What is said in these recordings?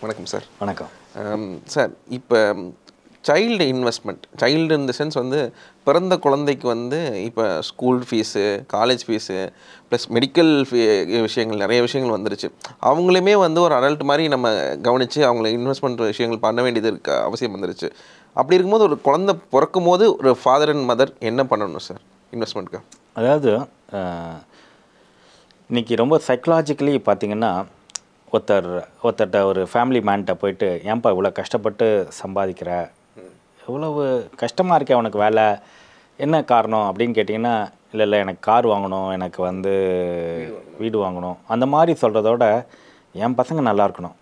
வணக்கம் சார். வணக்கம் சார், இப்போ child investment, child in the sense வந்து பிறந்த குழந்தைக்கு வந்து இப்போ school fees, college fees plus medical விஷயங்கள் நிறைய விஷயங்கள் வந்துருச்சு. அவங்களுமே வந்து ஒரு அடல்ட் மாதிரி நம்ம கவனித்து அவங்கள இன்வெஸ்ட்மெண்ட் விஷயங்கள் பண்ண வேண்டியது அவசியம் வந்துருச்சு. அப்படி இருக்கும்போது ஒரு குழந்தை பிறக்கும் போது ஒரு ஃபாதர் அண்ட் மதர் என்ன பண்ணணும் சார் இன்வெஸ்ட்மெண்ட்டுக்கு? அதாவது இன்றைக்கி ரொம்ப சைக்கலாஜிக்கலி பார்த்திங்கன்னா ஒருத்தர்கிட்ட ஒரு ஃபேமிலி மேன்கிட்ட போயிட்டு ஏன்பா இவ்வளோ கஷ்டப்பட்டு சம்பாதிக்கிற, இவ்வளவு கஷ்டமாக இருக்கே உனக்கு வேலை, என்ன காரணம் அப்படின்னு கேட்டிங்கன்னா, இல்லை எனக்கு கார் வாங்கணும், எனக்கு வந்து வீடு வாங்கணும், அந்த மாதிரி சொல்கிறதோட என் பசங்க நல்லா இருக்கணும்,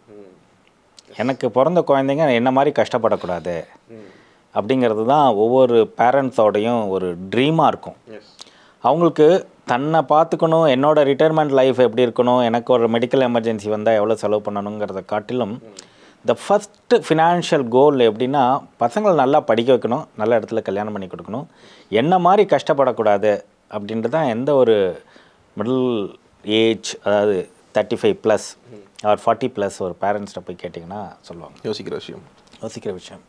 எனக்கு பிறந்த குழந்தைங்க என்ன மாதிரி கஷ்டப்படக்கூடாது அப்படிங்கிறது தான் ஒவ்வொரு பேரண்ட்ஸோடையும் ஒரு ட்ரீமாக இருக்கும். அவங்களுக்கு தன்னை பார்த்துக்கணும், என்னோடய ரிட்டையர்மெண்ட் லைஃப் எப்படி இருக்கணும், எனக்கு ஒரு மெடிக்கல் எமர்ஜென்சி வந்தால் எவ்வளோ செலவு பண்ணணுங்கிறத காட்டிலும் த ஃபஸ்ட்டு ஃபினான்ஷியல் கோல் எப்படின்னா, பசங்களை நல்லா படிக்க வைக்கணும், நல்ல இடத்துல கல்யாணம் பண்ணி கொடுக்கணும், என்ன மாதிரி கஷ்டப்படக்கூடாது அப்படின்றது தான் எந்த ஒரு மிடில் ஏஜ், அதாவது 35+ ஆர் 40+ ஒரு பேரண்ட்ஸ்கிட்ட போய் கேட்டிங்கன்னா சொல்லுவாங்க. யோசிக்கிற விஷயம்.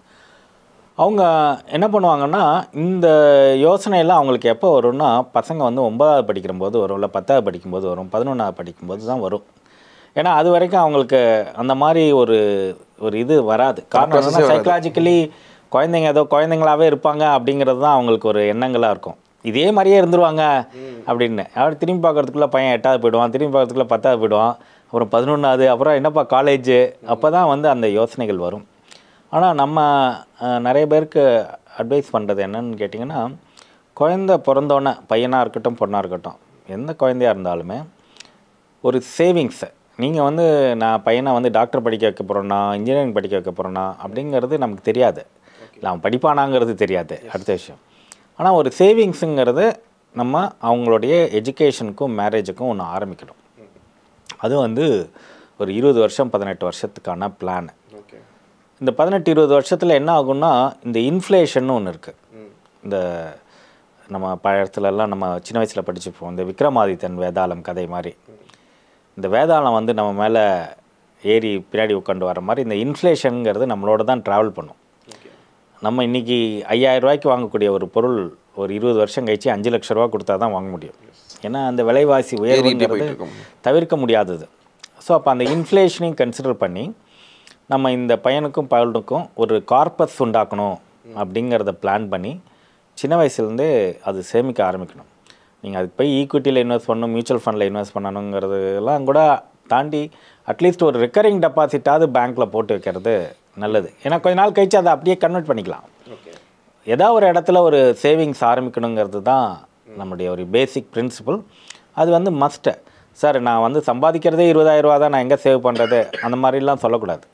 அவங்க என்ன பண்ணுவாங்கன்னா, இந்த யோசனையெல்லாம் அவங்களுக்கு எப்போ வரும்னா, பசங்க வந்து 9வது படிக்கும்போது வரும், இல்லை 10வது படிக்கும்போது வரும், 11வது படிக்கும்போது தான் வரும். ஏன்னா அது வரைக்கும் அவங்களுக்கு அந்த மாதிரி ஒரு இது வராது. காரணம் என்னன்னா, சைக்கலாஜிக்கலி குழந்தைங்க ஏதோ குழந்தைங்களாகவே இருப்பாங்க அப்படிங்கிறது தான் அவங்களுக்கு ஒரு எண்ணங்களாக இருக்கும். இதே மாதிரியே இருந்துருவாங்க அப்படின்னு. அவர் திரும்பி பார்க்குறதுக்குள்ளே பையன் 8வது போயிடுவான், திரும்பி பார்க்குறதுக்குள்ளே 10வது போயிடுவான், அப்புறம் 11வது, அப்புறம் என்னப்பா காலேஜு, அப்போ தான் வந்து அந்த யோசனைகள் வரும். ஆனால் நம்ம நிறைய பேருக்கு அட்வைஸ் பண்ணுறது என்னன்னு கேட்டிங்கன்னா, குழந்தை பிறந்தோன்னே பையனாக இருக்கட்டும் பொண்ணாக இருக்கட்டும், எந்த குழந்தையாக இருந்தாலுமே ஒரு சேவிங்ஸை நீங்கள் வந்து நான் பையனை வந்து டாக்டர் படிக்க வைக்க போகிறோன்னா, இன்ஜினியரிங் படிக்க வைக்க போகிறோன்னா அப்படிங்கிறது நமக்கு தெரியாது, இல்லை அவன் படிப்பானாங்கிறது தெரியாது, அடுத்த விஷயம். ஆனால் ஒரு சேவிங்ஸுங்கிறது நம்ம அவங்களுடைய எஜுகேஷனுக்கும் மேரேஜுக்கும் ஒன்று ஆரம்பிக்கணும். அது வந்து ஒரு 20 வருஷம் 18 வருஷத்துக்கான பிளான். இந்த 18-20 வருஷத்தில் என்ன ஆகும்னா, இந்த இன்ஃப்ளேஷன் ஒன்று இருக்குது. இந்த நம்ம பழத்துலலாம் நம்ம சின்ன வயசில் படிச்சுப்போம், இந்த விக்ரமாதித்தன் வேதாளம் கதை மாதிரி. இந்த வேதாளம் வந்து நம்ம மேலே ஏறி பின்னாடி உட்காந்து வர மாதிரி இந்த இன்ஃப்ளேஷனுங்கிறது நம்மளோட தான் ட்ராவல் பண்ணும். நம்ம இன்றைக்கி 5000 ரூபாய்க்கு வாங்கக்கூடிய ஒரு பொருள் ஒரு 20 வருஷம் கழிச்சு 5 லட்ச ரூபா கொடுத்தா தான் வாங்க முடியும். ஏன்னா அந்த விலைவாசி உயர்வுங்கிறது தவிர்க்க முடியாதது. ஸோ அப்போ அந்த இன்ஃப்ளேஷனையும் கன்சிடர் பண்ணி நம்ம இந்த பையனுக்கும் பையனுக்கும் ஒரு கார்பஸ் உண்டாக்கணும் அப்படிங்கிறத பிளான் பண்ணி சின்ன வயசுலேருந்தே அது சேமிக்க ஆரம்பிக்கணும். நீங்கள் அதுக்கு போய் ஈக்விட்டியில் இன்வெஸ்ட் பண்ணணும், மியூச்சுவல் ஃபண்டில் இன்வெஸ்ட் பண்ணணுங்கிறதுலாம் கூட தாண்டி அட்லீஸ்ட் ஒரு ரெக்கரிங் டெபாசிட்டாவது பேங்க்கில் போட்டு வைக்கிறது நல்லது. ஏன்னா கொஞ்ச நாள் கழிச்சு அதை அப்படியே கன்வெர்ட் பண்ணிக்கலாம். ஏதாவது ஒரு இடத்துல ஒரு சேவிங்ஸ் ஆரம்பிக்கணுங்கிறது தான் நம்முடைய ஒரு பேசிக் பிரின்சிபல். அது வந்து மஸ்ட்டு. சார் நான் வந்து சம்பாதிக்கிறதே 20,000 ரூபா தான், நான் எங்கே சேவ் பண்ணுறது அந்த மாதிரிலாம் சொல்லக்கூடாது.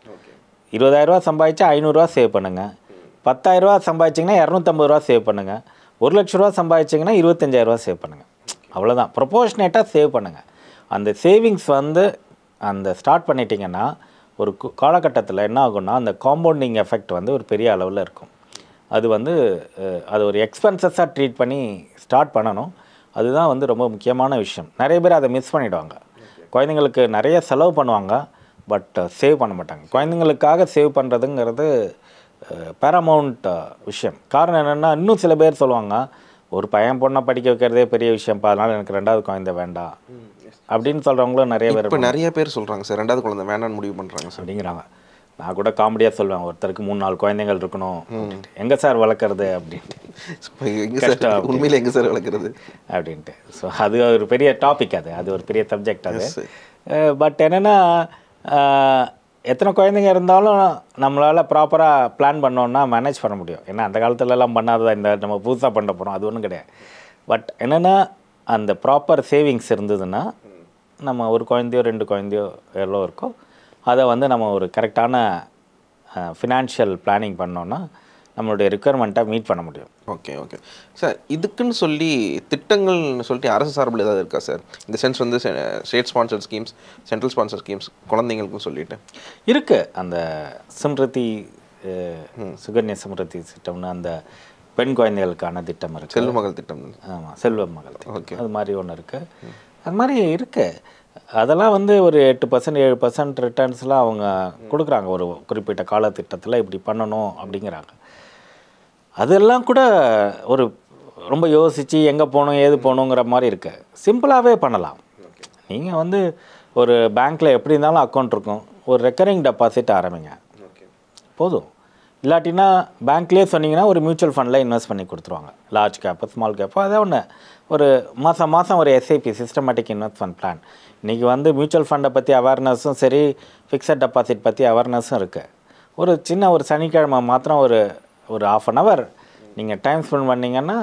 20,000 ரூபா சம்பாதிச்சா 500 ரூபா சேவ் பண்ணுங்கள், 10,000 ரூபா சம்பாதிச்சிங்கன்னா 250 ரூபா சேவ் பண்ணுங்கள், 1 லட்ச ரூபா சம்பாதிச்சிங்கன்னா 25,000 ரூபா சேவ் பண்ணுங்கள். அவ்வளோதான், ப்ரொபோர்ஷனேட்டாக சேவ் பண்ணுங்கள். அந்த சேவிங்ஸ் வந்து அந்த ஸ்டார்ட் பண்ணிட்டீங்கன்னா ஒரு காலகட்டத்தில் என்ன ஆகும்னா, அந்த காம்பவுண்டிங் எஃபெக்ட் வந்து ஒரு பெரிய அளவில் இருக்கும். அது வந்து அது ஒரு எக்ஸ்பென்சஸாக ட்ரீட் பண்ணி ஸ்டார்ட் பண்ணணும். அதுதான் வந்து ரொம்ப முக்கியமான விஷயம். நிறைய பேர் அதை மிஸ் பண்ணிவிடுவாங்க. குழந்தைங்களுக்கு நிறைய செலவு பண்ணுவாங்க, பட் சேவ் பண்ண மாட்டாங்க. குழந்தைங்களுக்காக சேவ் பண்ணுறதுங்கிறது பேரமௌண்ட் விஷயம். காரணம் என்னென்னா, இன்னும் சில பேர் சொல்லுவாங்க, ஒரு பையன் பொண்ணை படிக்க வைக்கிறதே பெரிய விஷயம்ப்பா, அதனால் எனக்கு 2வது குழந்தை வேண்டாம் அப்படின்னு சொல்கிறவங்களும் நிறைய பேர். இப்போ நிறைய பேர் சொல்கிறாங்க சார், 2வது குழந்தை வேண்டாம்னு முடிவு பண்ணுறாங்க சார் அப்படிங்கிறாங்க. நான் கூட காமெடியாக சொல்லுவேன், ஒருத்தருக்கு 3-4 குழந்தைகள் இருக்கணும், எங்கே சார் வளர்க்குறது அப்படின்ட்டு, உண்மையில் எங்கே சார் வளர்க்குறது அப்படின்ட்டு. ஸோ அது ஒரு பெரிய டாபிக், அது ஒரு பெரிய சப்ஜெக்ட் அது. பட் என்னென்னா, எத்தனை குழந்தைங்க இருந்தாலும் நம்மளால் ப்ராப்பராக பிளான் பண்ணோன்னா மேனேஜ் பண்ண முடியும். ஏன்னா அந்த காலத்துலலாம் பண்ணாததான் இந்த நம்ம புதுசாக பண்ண போகிறோம், அது ஒன்றும் கிடையாது. பட் என்னென்னா, அந்த ப்ராப்பர் சேவிங்ஸ் இருந்ததுன்னா நம்ம ஒரு குழந்தையோ 2 குழந்தையோ எவ்வளோ இருக்கோ அதை வந்து நம்ம ஒரு கரெக்டான ஃபினான்ஷியல் பிளானிங் பண்ணோன்னா நம்மளுடைய ரிக்குவயர்மெண்ட்டை மீட் பண்ண முடியும். Okay sir. இதுக்குன்னு சொல்லி திட்டங்கள்னு சொல்லிட்டு அரசு சார்பில் ஏதாவது இருக்கா சார்? இந்த சென்ஸ் வந்து state sponsor schemes, central sponsor schemes குழந்தைங்களுக்கும் சொல்லிட்டு இருக்குது. அந்த சிம்ருதி சுகன்யா சிம்ருதி திட்டம்னு அந்த பெண் குழந்தைகளுக்கான திட்டம் இருக்குது. செல்வமகள் திட்டம். ஆமாம், செல்வமகள் திட்டம். அது மாதிரி ஒன்று இருக்குது. அது மாதிரி இருக்குது. அதெல்லாம் வந்து ஒரு 8% 7% ரிட்டர்ன்ஸ்லாம் அவங்க கொடுக்குறாங்க ஒரு குறிப்பிட்ட காலத்திட்டத்தில் இப்படி பண்ணணும் அப்படிங்கிறாங்க. அதெல்லாம் கூட ஒரு ரொம்ப யோசித்து எங்கே போகணும் ஏது போகணுங்கிற மாதிரி இருக்கு. சிம்பிளாகவே பண்ணலாம். நீங்கள் வந்து ஒரு பேங்க்கில் எப்படி இருந்தாலும் அக்கௌண்ட் இருக்கும், ஒரு ரெக்கரிங் டெபாசிட் ஆரம்பிங்க போதும். இல்லாட்டினா பேங்க்லேயே சொன்னீங்கன்னா ஒரு மியூச்சுவல் ஃபண்டில் இன்வெஸ்ட் பண்ணி கொடுத்துருவாங்க. லார்ஜ் கேப்பு ஸ்மால் கேப்பு அதே ஒன்று ஒரு மாதம் ஒரு எஸ்ஐபி சிஸ்டமேட்டிக் இன்வெஸ்ட்மெண்ட் பிளான். இன்றைக்கி வந்து மியூச்சுவல் ஃபண்டை பற்றி அவேர்னஸும் சரி, ஃபிக்ஸட் டெபாசிட் பற்றி அவேர்னஸும் இருக்குது. ஒரு சின்ன ஒரு சனிக்கிழமை மாத்திரம் ஒரு 1/2 hour நீங்கள் டைம் ஸ்பெண்ட் பண்ணிங்கன்னா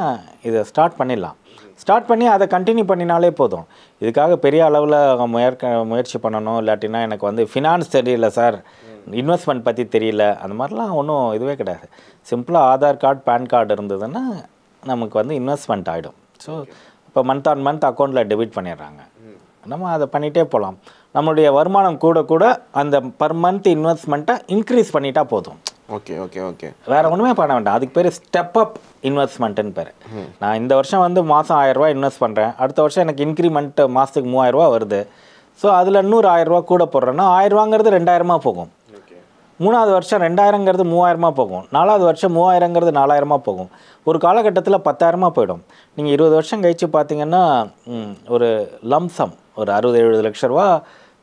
இதை ஸ்டார்ட் பண்ணிடலாம். ஸ்டார்ட் பண்ணி அதை கண்டினியூ பண்ணினாலே போதும். இதுக்காக பெரிய அளவில் முயற்சி பண்ணணும். இல்லாட்டினா எனக்கு வந்து ஃபினான்ஸ் தெரியல சார், இன்வெஸ்ட்மெண்ட் பற்றி தெரியல, அந்த மாதிரிலாம் ஒன்றும் இதுவே கிடையாது. சிம்பிளாக ஆதார் கார்டு பேன் கார்டு இருந்ததுன்னா நமக்கு வந்து இன்வெஸ்ட்மெண்ட் ஆகிடும். ஸோ இப்போ மந்த் ஆன் மந்த் அக்கௌண்ட்டில் டெபிட் பண்ணிடுறாங்க. நம்ம அதை பண்ணிகிட்டே போகலாம். நம்மளுடைய வருமானம் கூட கூட அந்த பர் மந்த் இன்வெஸ்ட்மெண்ட்டை இன்க்ரீஸ் பண்ணிட்டா போதும். Okay okay okay. வேறு ஒன்றுமே பண்ண வேண்டாம். அதுக்கு பேர் ஸ்டெப் அப் இன்வெஸ்ட்மெண்ட்டுன்னு பேர். நான் இந்த வருஷம் வந்து மாதம் 1000 ரூபா இன்வெஸ்ட் பண்ணுறேன், அடுத்த வருஷம் எனக்கு இன்க்ரிமெண்ட் மாதத்துக்கு 3000 ரூபா வருது. ஸோ அதில் இன்னொரு 1000 ரூபா கூட போடுறேன்னா 1000 ரூபாங்கிறது 2000 போகும். 3வது வருஷம் 2000ங்கிறது 3000 போகும். 4வது வருஷம் 3000ங்கிறது 4000 போகும். ஒரு காலகட்டத்தில் 10,000 போயிடும். நீங்கள் 20 வருஷம் கழித்து பார்த்தீங்கன்னா ஒரு லம்சம் ஒரு 60-70 லட்ச ரூபா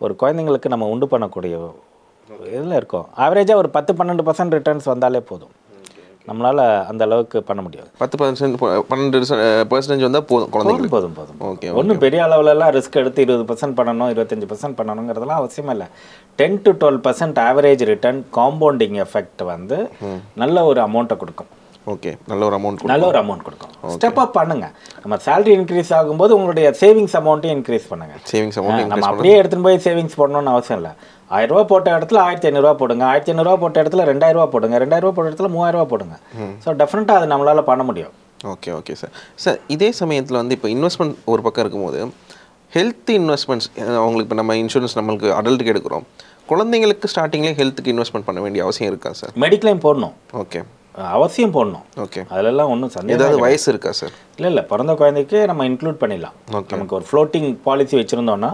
ஒரு குழந்தைங்களுக்கு நம்ம உண்டு பண்ணக்கூடிய இதில் இருக்கோம். ஆவரேஜாக ஒரு 10-12% ரிட்டர்ன்ஸ் வந்தாலே போதும். நம்மளால் அந்த அளவுக்கு பண்ண முடியாது. 10-12% வந்தால் போதும் குழந்தைங்களுக்கு. போதும். ஓகே. ஒன்றும் பெரிய அளவுலலாம் ரிஸ்க் எடுத்து 20% பண்ணணும் 25% பண்ணணுங்கிறதுலாம் அவசியம் இல்லை. 10 to 12% average return compounding effect வந்து நல்ல ஒரு அமௌண்ட்டை கொடுக்கும். ஓகே, நல்ல ஒரு அமௌண்ட் கொடுக்கும். ஸ்டெப் அப் பண்ணுங்க. நம்ம சேலரி இன்க்ரீஸ் ஆகும்போது உங்களுடைய சேவிங்ஸ் அமௌண்ட்டையும் இன்க்ரீஸ் பண்ணுங்க. நம்ம அப்படியே எடுத்துன்னு போய் சேவிங்ஸ் போடணும்னு அவசியம் இல்லை. 1000 ரூபா போட்ட இடத்துல 1500 ரூபா போடுங்க, 1500 ரூபா போட்ட இடத்துல 2000 ரூபா போடுங்க, 2000 ரூபா போட்ட இடத்துல 3000 ரூபா போடுங்க. ஸோ டெஃபினட்டாக அது நம்மளால் பண்ண முடியும். Okay sir. இதே சமயத்தில் வந்து இப்போ இன்வெஸ்ட்மெண்ட் ஒரு பக்கம் இருக்கும்போது ஹெல்த் இன்வெஸ்ட்மெண்ட்ஸ் அவங்களுக்கு இப்போ நம்ம இன்சூரன்ஸ் நம்மளுக்கு அடல்ட்டுக்கு எடுக்கிறோம், குழந்தைங்களுக்கு ஸ்டார்டிங்லேயே ஹெல்த்துக்கு இன்வெஸ்ட்மெண்ட் பண்ண வேண்டிய அவசியம் இருக்கா சார்? மெடிக்ளைம் போடணும். ஓகே, அவசியம் போடணும். ஓகே, அதெல்லாம் ஒன்றும் சந்தேகம். ஏதாவது வயசு இருக்கா சார்? இல்லை பிறந்த குழந்தைக்கு நம்ம இன்க்ளூட் பண்ணிடலாம். நமக்கு ஒரு ஃப்ளோட்டிங் பாலிசி வச்சுருந்தோம்னா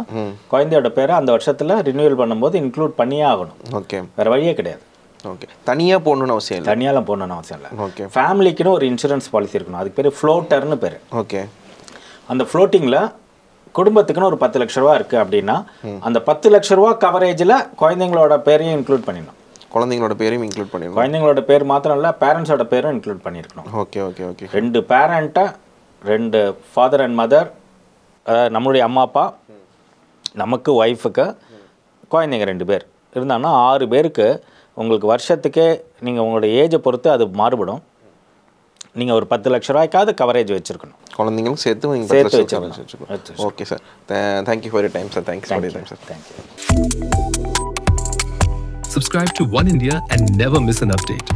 குழந்தையோட பேரை அந்த வருஷத்தில் ரினியூவல் பண்ணும்போது இன்க்ளூட் பண்ணியே ஆகணும். ஓகே, வேறு வழியே கிடையாது. ஓகே, தனியாக போடணும்னு அவசியம் இல்லை. தனியாலாம் போடணும்னு அவசியம் இல்லை. ஓகே, ஃபேமிலிக்குன்னு ஒரு இன்சூரன்ஸ் பாலிசி இருக்கணும். அதுக்கு பேர் ஃப்ளோட்டர்னு பேர். ஓகே, அந்த ஃப்ளோட்டிங்கில் குடும்பத்துக்குன்னு ஒரு 10 லட்ச ரூபா இருக்குது அப்படின்னா அந்த 10 லட்ச ரூபா கவரேஜில் குழந்தைங்களோட பேரையும் இன்க்ளூட் பண்ணிடணும். குழந்தைங்களோட பேரையும் இன்க்ளூட் பண்ணிடணும். குழந்தைங்களோட பேர் மாத்திரம் இல்லை, பேரண்ட்ஸோட பேரும் இன்க்ளூட் பண்ணியிருக்கணும். Okay okay okay. 2 பேரண்ட்டை 2 father and mother, அதாவது நம்மளுடைய அம்மா அப்பா, நமக்கு ஒய்ஃபுக்கு குழந்தைங்க 2 பேர் இருந்தாங்கன்னா 6 பேருக்கு உங்களுக்கு வருஷத்துக்கே நீங்கள் உங்களோட ஏஜை பொறுத்து அது மாறுபடும். நீங்கள் ஒரு 10 லட்ச ரூபாய்க்காவது கவரேஜ் வச்சுருக்கணும். குழந்தைங்களும் சேர்த்து வச்சுருக்கணும். Okay sir, thank you for your time sir. Thanks for your time sir. Thank you. Subscribe to One India and never miss an update.